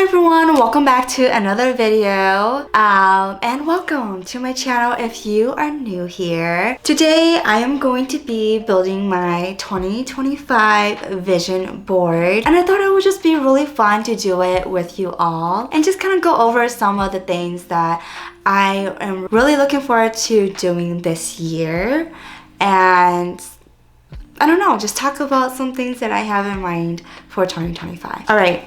Hi everyone, welcome back to another video and welcome to my channel if you are new here. Today I am going to be building my 2025 vision board, and I thought it would just be really fun to do it with you all and just kind of go over some of the things that I am really looking forward to doing this year, and I don't know, just talk about some things that I have in mind for 2025. Alright.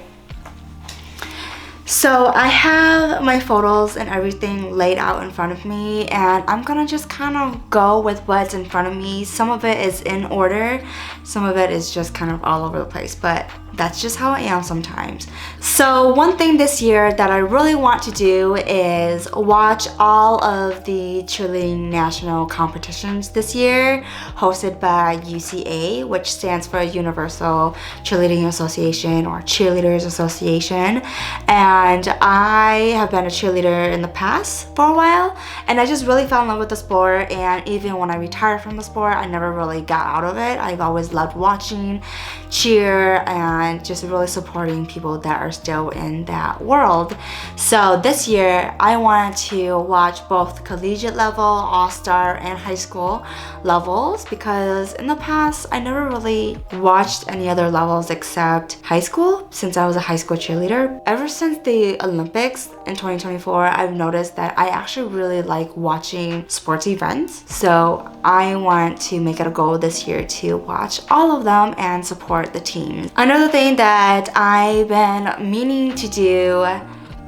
So I have my photos and everything laid out in front of me, and I'm gonna just kind of go with what's in front of me. Some of it is in order, some of it is just kind of all over the place, but that's just how I am sometimes. So one thing this year that I really want to do is watch all of the cheerleading national competitions this year, hosted by UCA, which stands for Universal Cheerleading Association or Cheerleaders Association. And I have been a cheerleader in the past for a while, and I just really fell in love with the sport. And even when I retired from the sport, I never really got out of it. I've always loved watching cheer and just really supporting people that are still in that world. So this year I wanted to watch both collegiate level, all-star, and high school levels, because in the past I never really watched any other levels except high school, since I was a high school cheerleader. Ever since the Olympics in 2024, I've noticed that I actually really like watching sports events. So I want to make it a goal this year to watch all of them and support the teams. Another thing that I've been meaning to do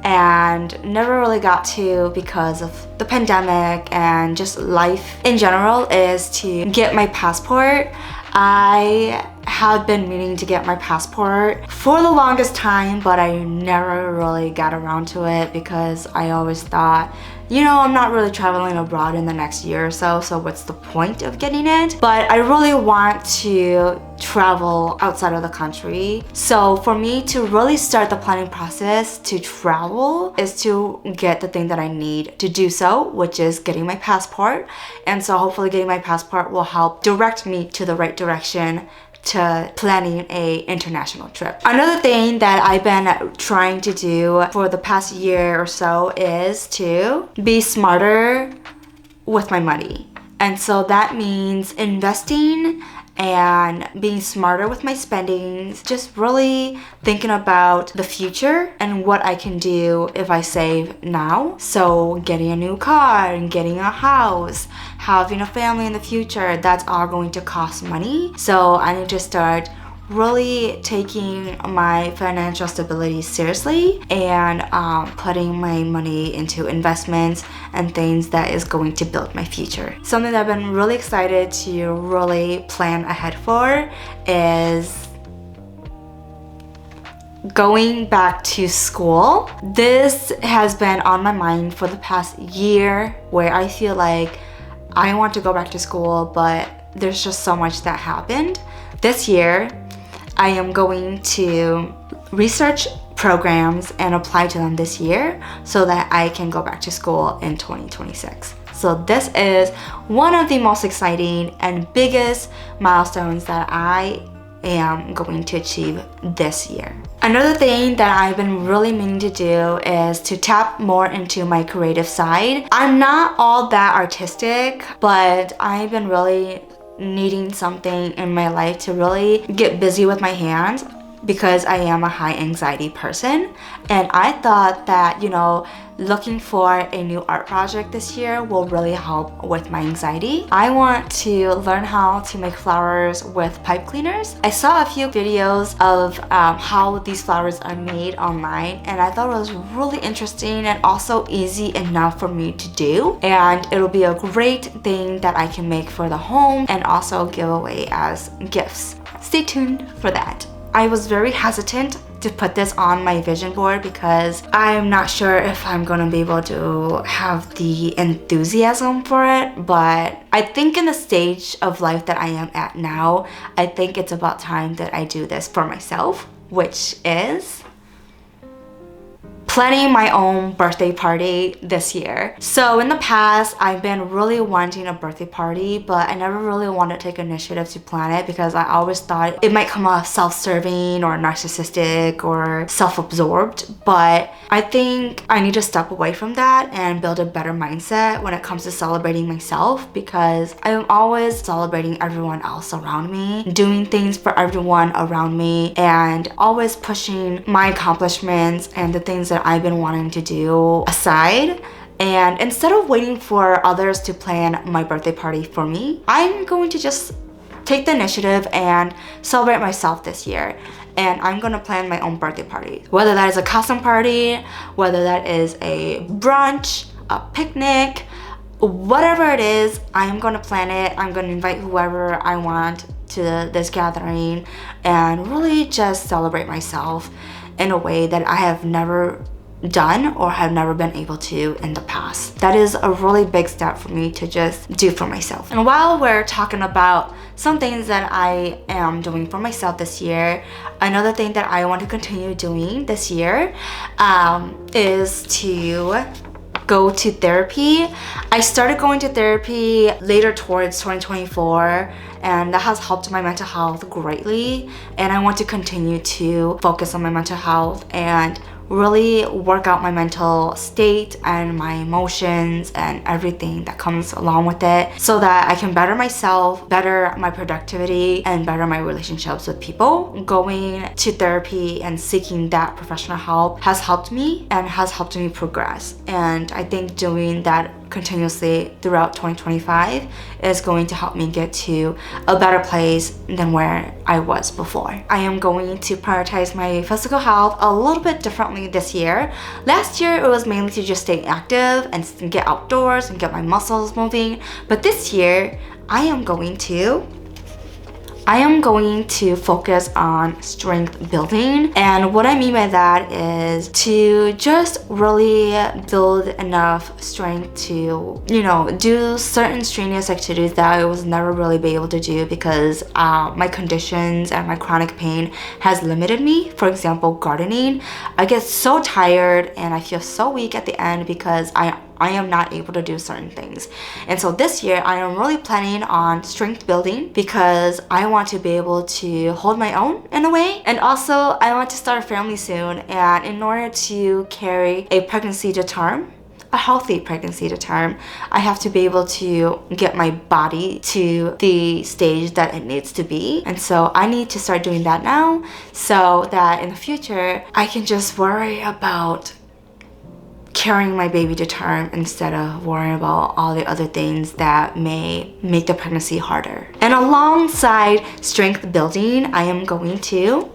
and never really got to because of the pandemic and just life in general is to get my passport. I have been meaning to get my passport for the longest time, but I never really got around to it because I always thought, you know, I'm not really traveling abroad in the next year or so, so what's the point of getting it? But I really want to travel outside of the country. So for me to really start the planning process to travel is to get the thing that I need to do so, which is getting my passport. And so hopefully getting my passport will help direct me to the right direction to planning a international trip. Another thing that I've been trying to do for the past year or so is to be smarter with my money. And so that means investing and being smarter with my spendings, just really thinking about the future and what I can do if I save now. So getting a new car and getting a house, having a family in the future, that's all going to cost money. So I need to start really taking my financial stability seriously and putting my money into investments and things that is going to build my future. Something that I've been really excited to really plan ahead for is going back to school. This has been on my mind for the past year, where I feel like I want to go back to school, but there's just so much that happened. This year I am going to research programs and apply to them this year so that I can go back to school in 2026. So this is one of the most exciting and biggest milestones that I am going to achieve this year. Another thing that I've been really meaning to do is to tap more into my creative side. I'm not all that artistic, but I've been really needing something in my life to really get busy with my hands because I am a high anxiety person. And I thought that, you know, looking for a new art project this year will really help with my anxiety. I want to learn how to make flowers with pipe cleaners. I saw a few videos of how these flowers are made online, and I thought it was really interesting and also easy enough for me to do. And it'll be a great thing that I can make for the home and also give away as gifts. Stay tuned for that. I was very hesitant to put this on my vision board because I'm not sure if I'm gonna be able to have the enthusiasm for it, but I think in the stage of life that I am at now, I think it's about time that I do this for myself, which is planning my own birthday party this year. So in the past, I've been really wanting a birthday party, but I never really wanted to take initiative to plan it because I always thought it might come off self-serving or narcissistic or self-absorbed. But I think I need to step away from that and build a better mindset when it comes to celebrating myself, because I'm always celebrating everyone else around me, doing things for everyone around me, and always pushing my accomplishments and the things that I've been wanting to do aside. And instead of waiting for others to plan my birthday party for me, I'm going to just take the initiative and celebrate myself this year. And I'm gonna plan my own birthday party. Whether that is a costume party, whether that is a brunch, a picnic, whatever it is, I'm gonna plan it. I'm gonna invite whoever I want to this gathering and really just celebrate myself in a way that I have never done or have never been able to in the past. That is a really big step for me to just do for myself. And while we're talking about some things that I am doing for myself this year, another thing that I want to continue doing this year is to go to therapy. I started going to therapy later towards 2024, and that has helped my mental health greatly. And I want to continue to focus on my mental health and really work out my mental state and my emotions and everything that comes along with it, so that I can better myself, better my productivity, and better my relationships with people. Going to therapy and seeking that professional help has helped me and has helped me progress. And I think doing that continuously throughout 2025 is going to help me get to a better place than where I was before. I am going to prioritize my physical health a little bit differently this year. Last year it was mainly to just stay active and get outdoors and get my muscles moving, but this year I am going to focus on strength building. And what I mean by that is to just really build enough strength to, do certain strenuous activities that I was never really be able to do because my conditions and my chronic pain has limited me. For example, gardening. I get so tired and I feel so weak at the end because I am not able to do certain things. And so this year I am really planning on strength building because I want to be able to hold my own in a way. And also I want to start a family soon, and in order to carry a pregnancy to term, a healthy pregnancy to term, I have to be able to get my body to the stage that it needs to be. And so I need to start doing that now so that in the future I can just worry about carrying my baby to term instead of worrying about all the other things that may make the pregnancy harder. And alongside strength building, I am going to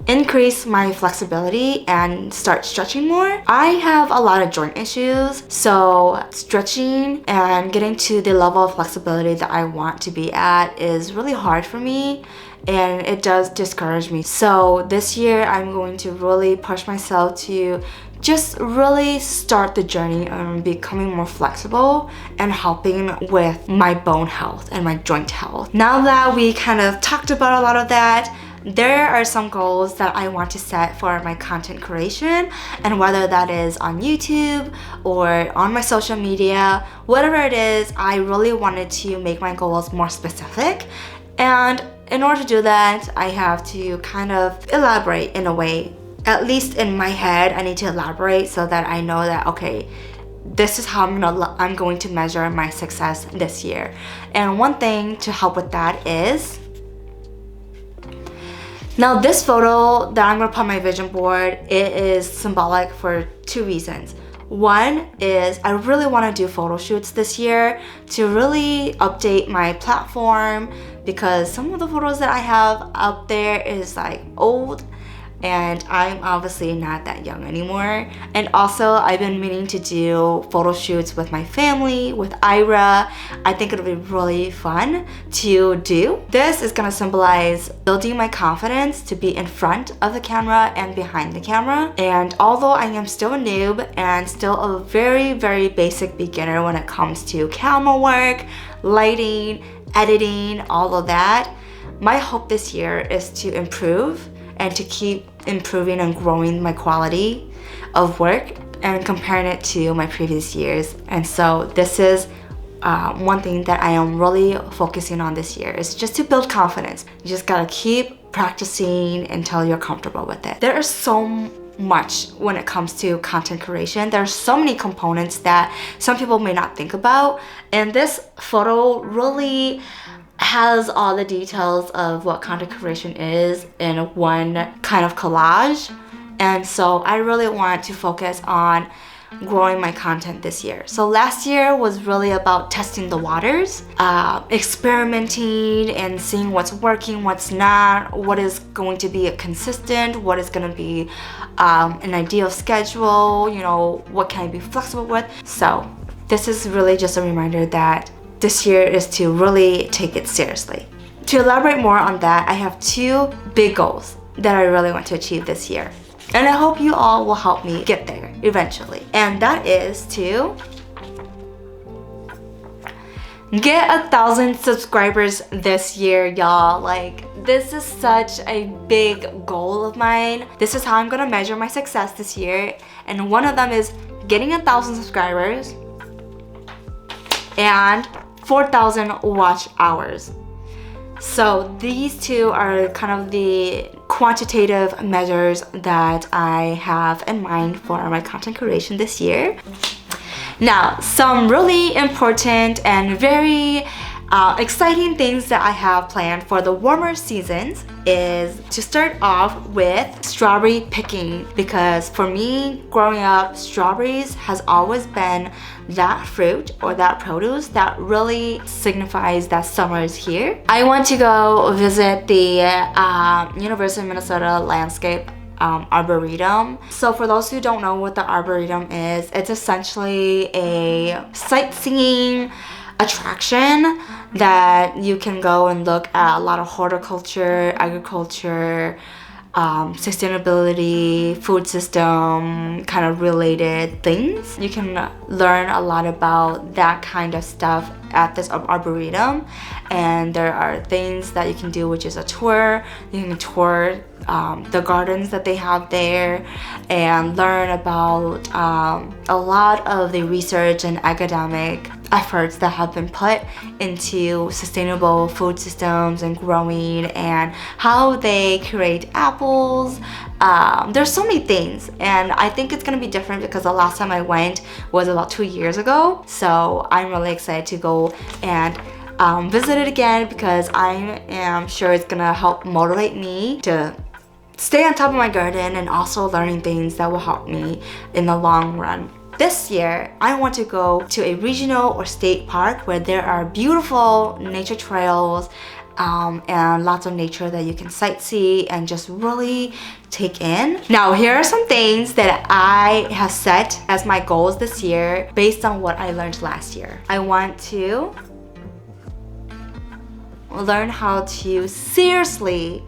increase my flexibility and start stretching more. I have a lot of joint issues, so stretching and getting to the level of flexibility that I want to be at is really hard for me, and it does discourage me. So this year I'm going to really push myself to just really start the journey of becoming more flexible and helping with my bone health and my joint health. Now that we kind of talked about a lot of that, there are some goals that I want to set for my content creation, and whether that is on YouTube or on my social media, whatever it is, I really wanted to make my goals more specific. And in order to do that, I have to kind of elaborate in a way. At least in my head, I need to elaborate so that I know that, okay, this is how I'm going to measure my success this year. And one thing to help with that is, now this photo that I'm gonna put on my vision board, it is symbolic for two reasons. One is I really want to do photo shoots this year to really update my platform, because some of the photos that I have out there is like old, and I'm obviously not that young anymore. And also I've been meaning to do photo shoots with my family, with Ira. I think it'll be really fun to do. This is gonna symbolize building my confidence to be in front of the camera and behind the camera. And although I am still a noob and still a very, very basic beginner when it comes to camera work, lighting, editing, all of that, my hope this year is to improve and to keep improving and growing my quality of work and comparing it to my previous years. And so this is one thing that I am really focusing on this year, is just to build confidence. You just gotta keep practicing until you're comfortable with it. There is so much when it comes to content creation. There are so many components that some people may not think about, and this photo really has all the details of what content creation is in one kind of collage. And so I really want to focus on growing my content this year. So last year was really about testing the waters, experimenting and seeing what's working, what's not, what is going to be a consistent, what is going to be an ideal schedule, you know, what can I be flexible with. So this is really just a reminder that this year is to really take it seriously. To elaborate more on that, I have 2 big goals that I really want to achieve this year. And I hope you all will help me get there eventually. And that is to get 1,000 subscribers this year, y'all. Like, this is such a big goal of mine. This is how I'm gonna measure my success this year. And one of them is getting 1,000 subscribers and 4,000 watch hours. So these 2 are kind of the quantitative measures that I have in mind for my content creation this year. Now, some really important and very exciting things that I have planned for the warmer seasons is to start off with strawberry picking, because for me, growing up, strawberries has always been that fruit or that produce that really signifies that summer is here. I want to go visit the University of Minnesota Landscape Arboretum. So for those who don't know what the Arboretum is, it's essentially a sightseeing attraction that you can go and look at a lot of horticulture, agriculture, sustainability, food system kind of related things. You can learn a lot about that kind of stuff at this arboretum, and there are things that you can do, which is a tour. You can tour the gardens that they have there and learn about a lot of the research and academic efforts that have been put into sustainable food systems and growing, and how they create apples. There's so many things, and I think it's gonna be different because the last time I went was about 2 years ago. So I'm really excited to go and visit it again, because I am sure it's gonna help motivate me to stay on top of my garden and also learning things that will help me in the long run. This year, I want to go to a regional or state park where there are beautiful nature trails and lots of nature that you can sightsee and just really take in. Now, here are some things that I have set as my goals this year based on what I learned last year. I want to learn how to seriously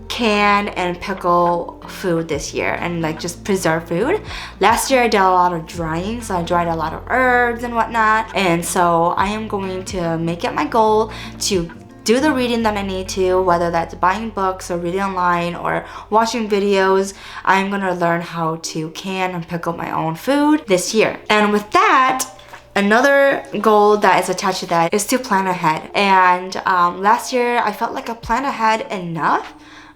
can and pickle food this year, and like just preserve food. Last year I did a lot of drying, so I dried a lot of herbs and whatnot, and so I am going to make it my goal to do the reading that I need to, whether that's buying books or reading online or watching videos. I'm gonna learn how to can and pickle my own food this year. And with that, another goal that is attached to that is to plan ahead. And last year I felt like I planned ahead enough,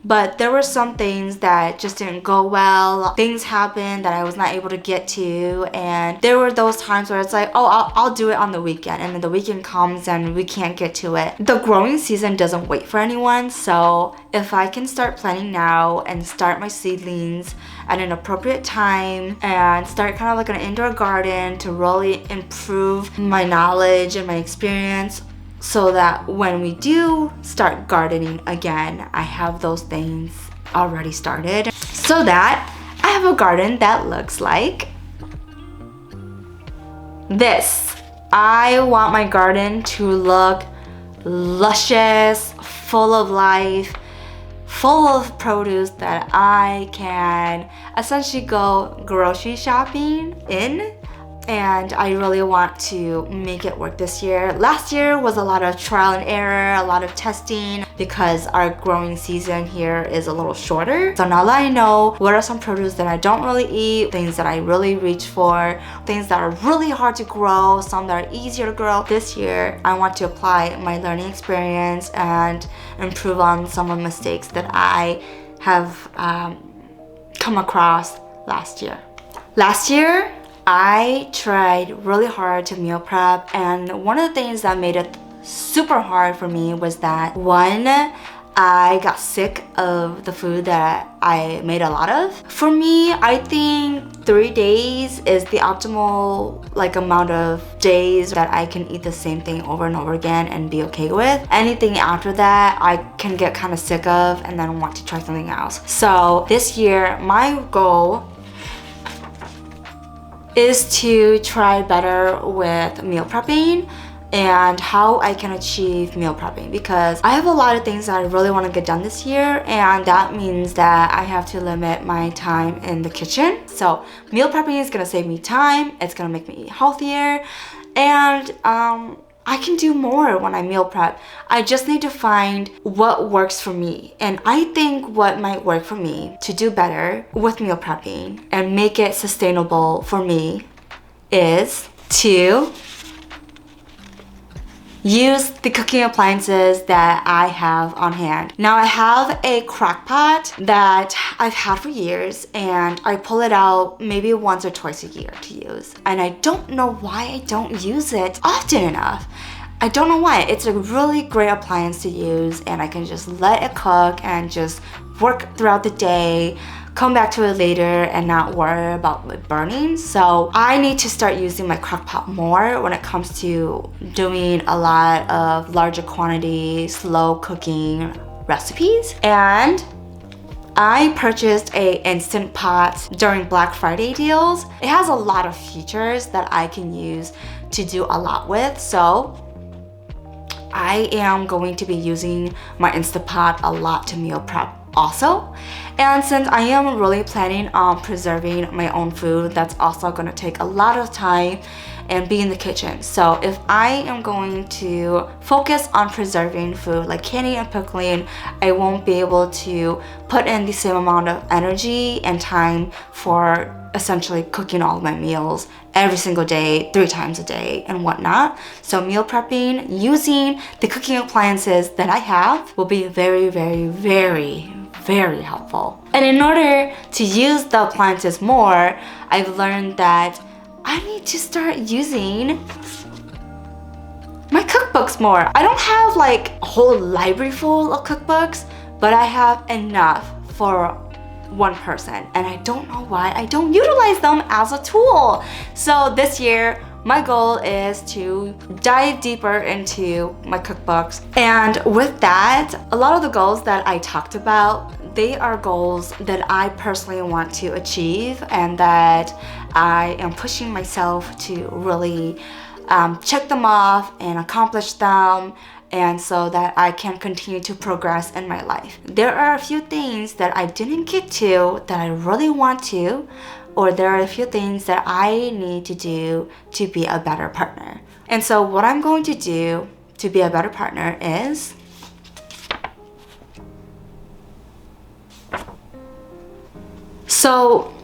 but there were some things that just didn't go well. Things happened that I was not able to get to, and there were those times where it's like, oh, I'll do it on the weekend, and then the weekend comes and we can't get to it. The growing season doesn't wait for anyone, so if I can start planning now and start my seedlings at an appropriate time and start kind of like an indoor garden to really improve my knowledge and my experience, so that when we do start gardening again, I have those things already started, so that I have a garden that looks like this. I want my garden to look luscious, full of life, full of produce that I can essentially go grocery shopping in and I really want to make it work this year. Last year was a lot of trial and error, a lot of testing, because our growing season here is a little shorter. So now that I know what are some produce that I don't really eat, things that I really reach for, things that are really hard to grow, some that are easier to grow, this year I want to apply my learning experience and improve on some of the mistakes that I have come across last year. Last year, I tried really hard to meal prep, and one of the things that made it super hard for me was that, one, I got sick of the food that I made a lot of. For me, I think 3 days is the optimal amount of days that I can eat the same thing over and over again and be okay with. Anything after that, I can get kind of sick of and then want to try something else. So this year, my goal is to try better with meal prepping and how I can achieve meal prepping, because I have a lot of things that I really want to get done this year, and that means that I have to limit my time in the kitchen. So meal prepping is gonna save me time, it's gonna make me eat healthier, and I can do more when I meal prep. I just need to find what works for me. And I think what might work for me to do better with meal prepping and make it sustainable for me is to use the cooking appliances that I have on hand. Now I have a crock pot that I've had for years, and I pull it out maybe once or twice a year to use. And I don't know why I don't use it often enough. I don't know why. It's a really great appliance to use, and I can just let it cook and just work throughout the day, come back to it later and not worry about it burning. So I need to start using my crock pot more when it comes to doing a lot of larger quantity, slow cooking recipes. And I purchased a Instant Pot during Black Friday deals. It has a lot of features that I can use to do a lot with. So I am going to be using my Instant Pot a lot to meal prep also. And since I am really planning on preserving my own food, that's also going to take a lot of time and be in the kitchen. So if I am going to focus on preserving food like canning and pickling, I won't be able to put in the same amount of energy and time for essentially cooking all of my meals every single day, 3 times a day and whatnot. So meal prepping using the cooking appliances that I have will be very, very, very, very helpful. And in order to use the appliances more, I've learned that I need to start using my cookbooks more. I don't have like a whole library full of cookbooks, but I have enough for one person, and I don't know why I don't utilize them as a tool. So this year, my goal is to dive deeper into my cookbooks. And with that, a lot of the goals that I talked about, they are goals that I personally want to achieve and that I am pushing myself to really check them off and accomplish them, and so that I can continue to progress in my life. There are a few things that I didn't get to that I really want to, or there are a few things that I need to do to be a better partner. And so what I'm going to do to be a better partner is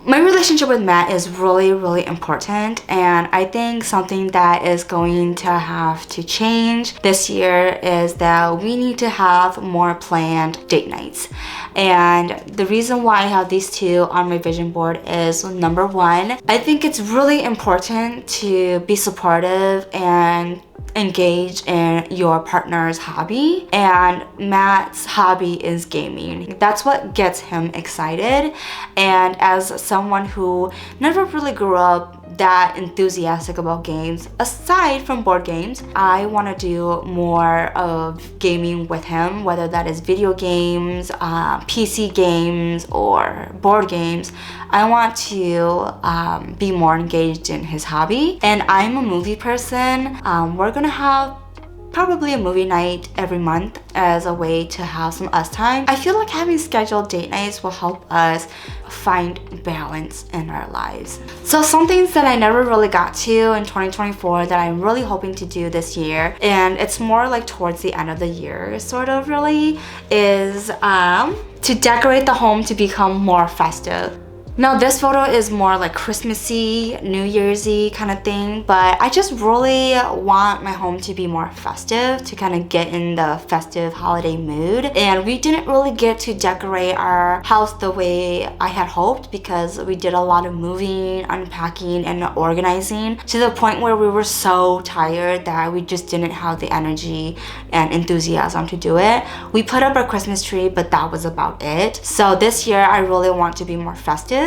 my relationship with Matt is really, really important, and I think something that is going to have to change this year is that we need to have more planned date nights. And the reason why I have these 2 on my vision board is, number 1, I think it's really important to be supportive and engage in your partner's hobby, and Matt's hobby is gaming. That's what gets him excited, and as someone who never really grew up that enthusiastic about games, aside from board games, I want to do more of gaming with him, whether that is video games, PC games, or board games. I want to be more engaged in his hobby. And I'm a movie person. We're gonna have probably a movie night every month as a way to have some us time. I feel like having scheduled date nights will help us find balance in our lives. So some things that I never really got to in 2024 that I'm really hoping to do this year, and it's more like towards the end of the year sort of really, is to decorate the home to become more festive. Now this photo is more like Christmassy, New Year's-y kind of thing, but I just really want my home to be more festive, to kind of get in the festive holiday mood. And we didn't really get to decorate our house the way I had hoped because we did a lot of moving, unpacking, and organizing to the point where we were so tired that we just didn't have the energy and enthusiasm to do it. We put up our Christmas tree, but that was about it. So this year I really want to be more festive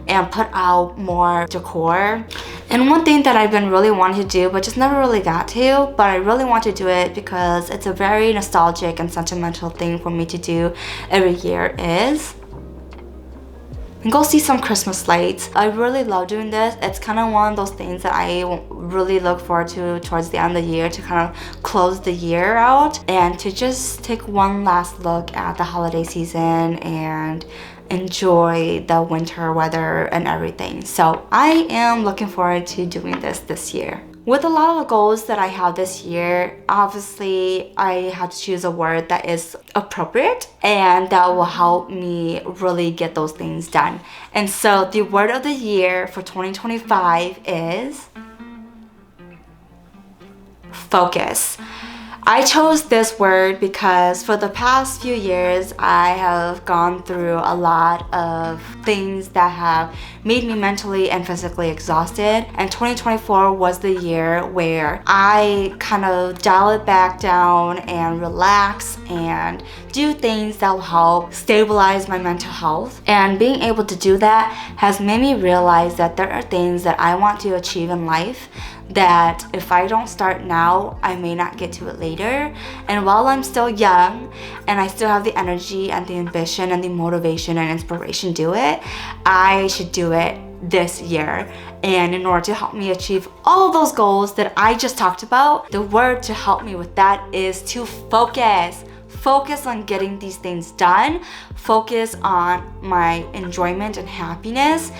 and put out more decor. And one thing that I've been really wanting to do but just never really got to, but I really want to do it because it's a very nostalgic and sentimental thing for me to do every year, is go see some Christmas lights. I really love doing this. It's kind of one of those things that I really look forward to towards the end of the year, to kind of close the year out and to just take one last look at the holiday season and enjoy the winter weather and everything. So I am looking forward to doing this year. With a lot of the goals that I have this year, obviously I have to choose a word that is appropriate and that will help me really get those things done. And so the word of the year for 2025 is focus. I chose this word because for the past few years, I have gone through a lot of things that have made me mentally and physically exhausted. And 2024 was the year where I kind of dial it back down and relax and do things that will help stabilize my mental health. And being able to do that has made me realize that there are things that I want to achieve in life that if I don't start now, I may not get to it later. And while I'm still young and I still have the energy and the ambition and the motivation and inspiration to do it, I should do it this year. And in order to help me achieve all those goals that I just talked about, the word to help me with that is to focus. Focus on getting these things done. Focus on my enjoyment and happiness,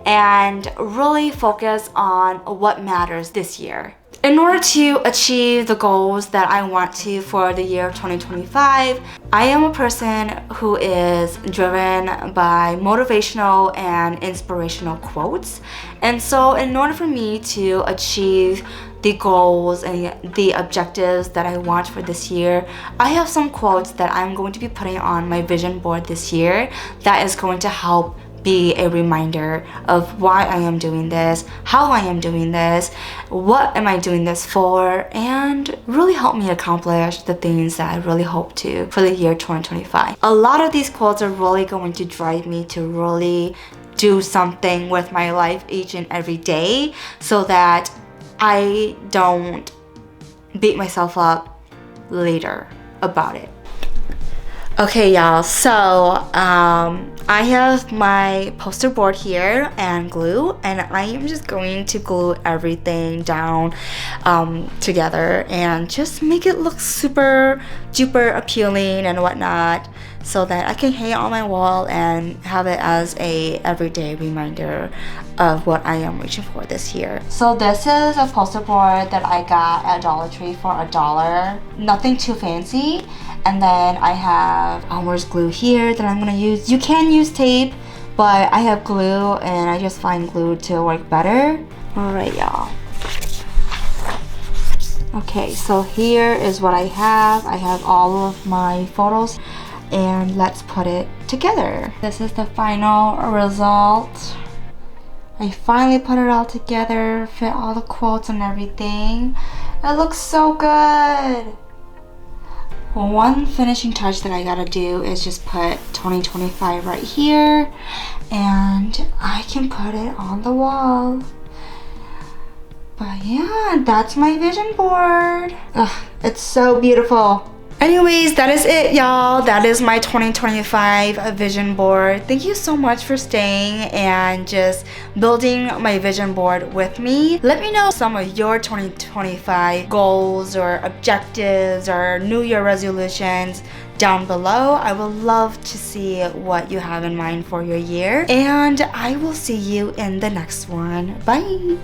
and really focus on what matters this year. In order to achieve the goals that I want to for the year of 2025, I am a person who is driven by motivational and inspirational quotes. And so in order for me to achieve the goals and the objectives that I want for this year, I have some quotes that I'm going to be putting on my vision board this year that is going to help be a reminder of why I am doing this, how I am doing this, what am I doing this for, and really help me accomplish the things that I really hope to for the year 2025. A lot of these quotes are really going to drive me to really do something with my life each and every day so that I don't beat myself up later about it. Okay, y'all, so I have my poster board here and glue, and I am just going to glue everything down together and just make it look super duper appealing and whatnot, so that I can hang it on my wall and have it as a everyday reminder of what I am reaching for this year. So this is a poster board that I got at Dollar Tree for $1. Nothing too fancy. And then I have Elmer's glue here that I'm gonna use. You can use tape, but I have glue and I just find glue to work better. Alright, y'all. Okay, so here is what I have. I have all of my photos, and let's put it together. This is the final result. I finally put it all together, fit all the quotes and everything. It looks so good. One finishing touch that I gotta do is just put 2025 right here, and I can put it on the wall. But yeah, that's my vision board. Ugh, it's so beautiful. Anyways, that is it, y'all. That is my 2025 vision board. Thank you so much for staying and just building my vision board with me. Let me know some of your 2025 goals or objectives or New Year resolutions down below. I would love to see what you have in mind for your year. And I will see you in the next one. Bye.